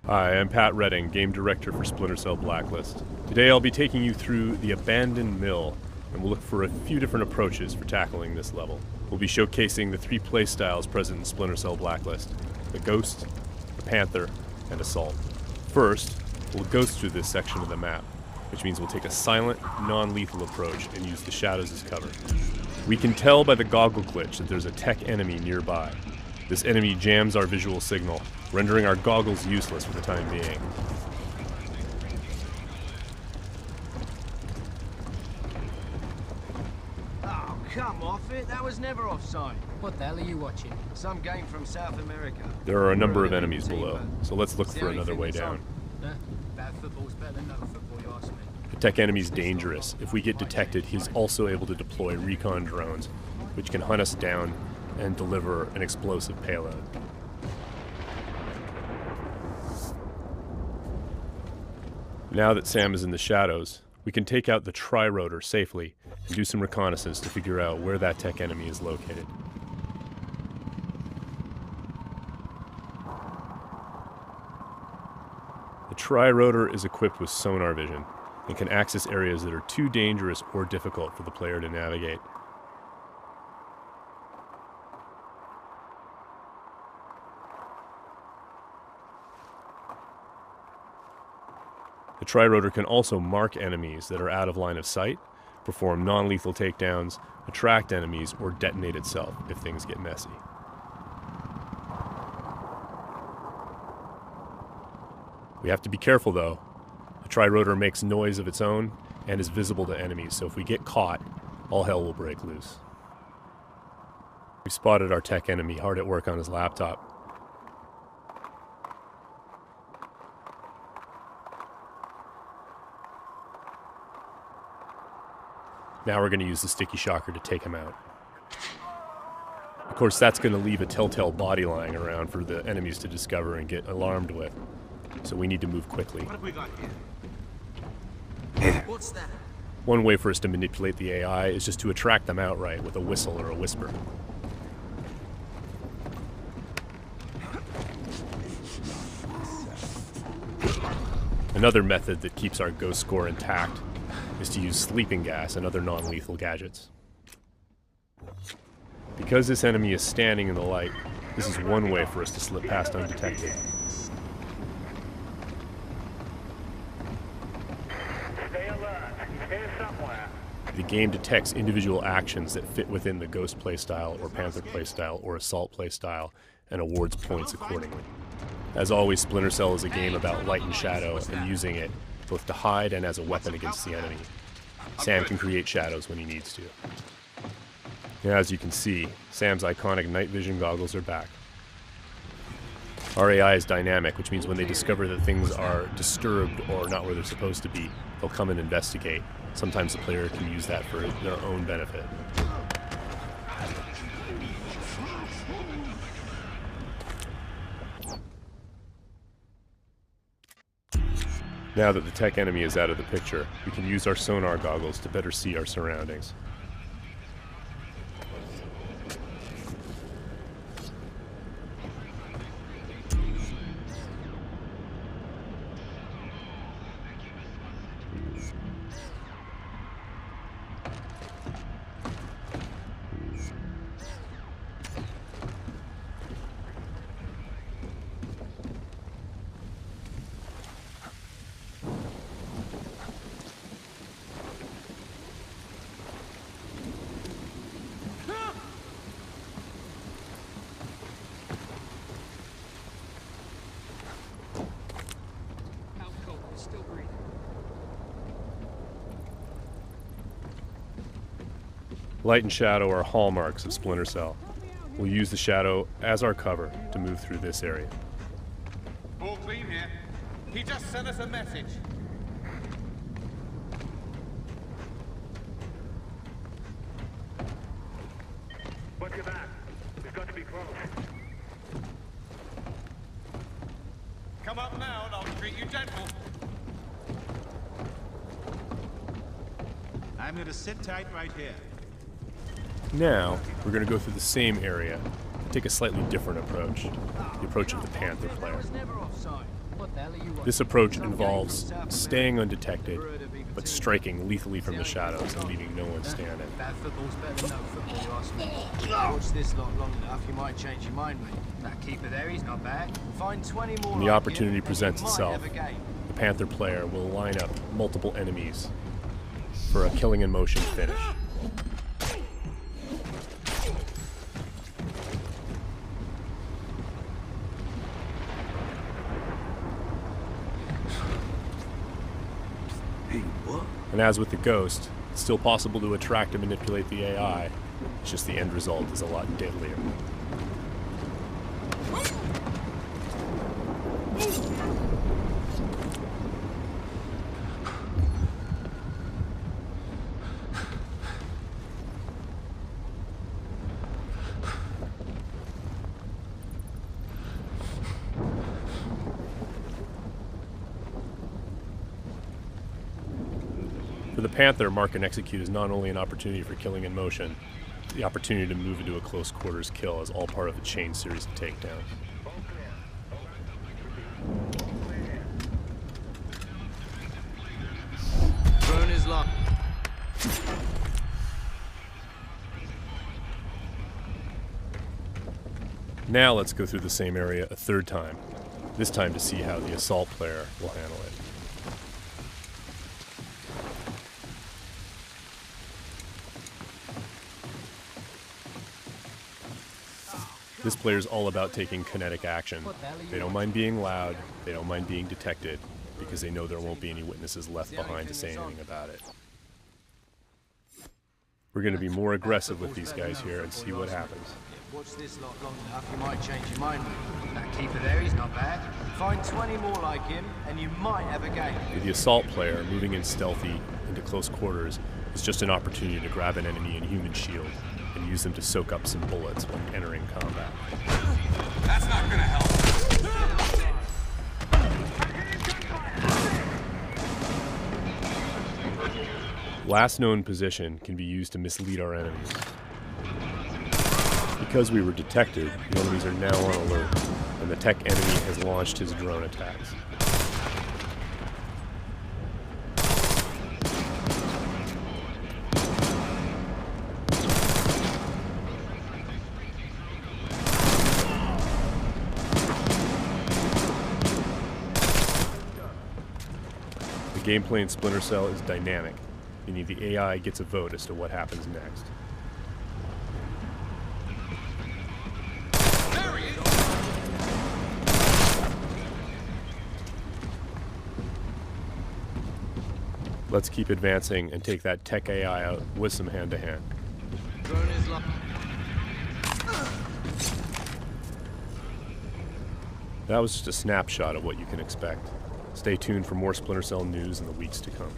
Hi, I'm Pat Redding, Game Director for Splinter Cell Blacklist. Today I'll be taking you through the Abandoned Mill, and we'll look for a few different approaches for tackling this level. We'll be showcasing the three playstyles present in Splinter Cell Blacklist: the Ghost, the Panther, and Assault. First, we'll ghost through this section of the map, which means we'll take a silent, non-lethal approach and use the shadows as cover. We can tell by the goggle glitch that there's a tech enemy nearby. This enemy jams our visual signal, rendering our goggles useless for the time being. Oh, come off it. That was never offside. What the hell are you watching? Some game from South America. There are a number of enemies below, so let's look for another way down. Bad football's better than no football, you ask me. The tech enemy's dangerous. If we get detected, he's also able to deploy recon drones, which can hunt us down and deliver an explosive payload. Now that Sam is in the shadows, we can take out the tri-rotor safely and do some reconnaissance to figure out where that tech enemy is located. The tri-rotor is equipped with sonar vision and can access areas that are too dangerous or difficult for the player to navigate. The tri-rotor can also mark enemies that are out of line of sight, perform non-lethal takedowns, attract enemies, or detonate itself if things get messy. We have to be careful though. The tri-rotor makes noise of its own and is visible to enemies, so if we get caught, all hell will break loose. We've spotted our tech enemy hard at work on his laptop. Now we're going to use the sticky shocker to take him out. Of course, that's going to leave a telltale body lying around for the enemies to discover and get alarmed with. So we need to move quickly. What have we got here? What's that? One way for us to manipulate the AI is just to attract them outright with a whistle or a whisper. Another method that keeps our ghost score intact is to use sleeping gas and other non-lethal gadgets. Because this enemy is standing in the light, this is one way for us to slip past undetected. Stay alert. He's here somewhere. The game detects individual actions that fit within the Ghost playstyle or Panther playstyle or Assault playstyle and awards points accordingly. As always, Splinter Cell is a game about light and shadow and using it both to hide and as a weapon against the enemy. Sam can create shadows when he needs to. Now, as you can see, Sam's iconic night vision goggles are back. Our AI is dynamic, which means when they discover that things are disturbed or not where they're supposed to be, they'll come and investigate. Sometimes the player can use that for their own benefit. Now that the tech enemy is out of the picture, we can use our sonar goggles to better see our surroundings. Light and shadow are hallmarks of Splinter Cell. We'll use the shadow as our cover to move through this area. All clean here. He just sent us a message. What's your back? We've got to be close. Come up now and I'll treat you gentle. I'm gonna sit tight right here. Now, we're going to go through the same area, take a slightly different approach, the approach of the Panther player. That was never offside. What the hell are you watching? This approach involves staying undetected, but striking lethally from the shadows and leaving no one standing. Bad football's better than no football, you ask me. Watch this lot long enough, you might change your mind, mate. That keeper there, he's not bad. Find 20 more When the like opportunity him, presents you might itself, have a game. the Panther player will line up multiple enemies for a killing in motion finish. And as with the Ghost, it's still possible to attract and manipulate the AI. It's just the end result is a lot deadlier. For the Panther, mark and execute is not only an opportunity for killing in motion, the opportunity to move into a close quarters kill is all part of a chain series of takedowns. Drone is locked. Now let's go through the same area a third time, this time to see how the assault player will handle it. This player is all about taking kinetic action. They don't mind being loud, they don't mind being detected, because they know there won't be any witnesses left behind to say anything about it. We're going to be more aggressive with these guys here and see what happens. Watch this lot long enough, you might change your mind, mate. That keeper there, he's not bad. Find 20 more like him, and you might have a game. With the assault player moving in stealthy into close quarters is just an opportunity to grab an enemy in human shield and use them to soak up some bullets when entering combat. That's not gonna help. Last known position can be used to mislead our enemies. Because we were detected, the enemies are now on alert, and the tech enemy has launched his drone attacks. The gameplay in Splinter Cell is dynamic, meaning the AI gets a vote as to what happens next. Let's keep advancing and take that tech AI out with some hand-to-hand. Drone is locked. That was just a snapshot of what you can expect. Stay tuned for more Splinter Cell news in the weeks to come.